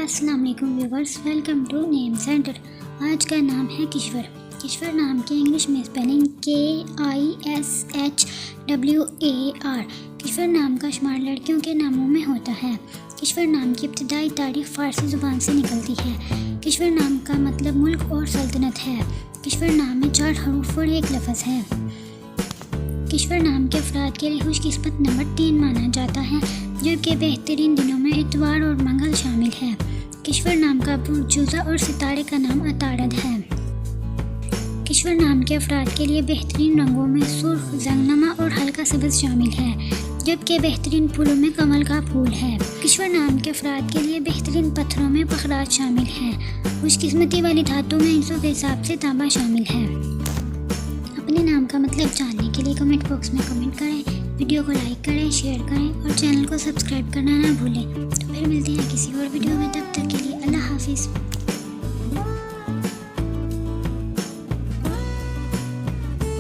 अस्सलाम वालेकुम viewers, welcome to name centre. आज का नाम है किश्वर। किश्वर नाम की इंग्लिश में स्पेलिंग KISHWAR। किश्वर नाम का शुमार लड़कियों के नामों में होता है। किश्वर नाम की इब्तिदाई तारीख फ़ारसी ज़ुबान से निकलती है। किश्वर नाम का मतलब मुल्क और सल्तनत है। किश्वर नाम में 4 हरूफ और 1 लफ्ज़ है। किश्वर नाम के अफराद के लिए खुशकिस्मत नंबर 3 माना जाता है, जबकि बेहतरीन दिनों में इतवार और मंगल शामिल है। किश्वर नाम का बुर्जुज़ा और सितारे का नाम अतारद है। किश्वर नाम के अफराद के लिए बेहतरीन रंगों में सुर्ख, जंगनमा और हल्का सब्ज़ शामिल है, जबकि बेहतरीन फूलों में कमल का फूल है। किश्वर नाम के अफराद के लिए बेहतरीन पत्थरों में पखराज शामिल है। खुशकिस्मती वाली धातु में हिस्सों के हिसाब से तांबा शामिल है। अपने नाम का मतलब जानने के लिए कमेंट बॉक्स में कमेंट करें, वीडियो को लाइक करें, शेयर करें और चैनल को सब्सक्राइब करना ना भूलें। तो फिर मिलते हैं किसी और वीडियो में, तब तक के लिए अल्लाह हाफिज़।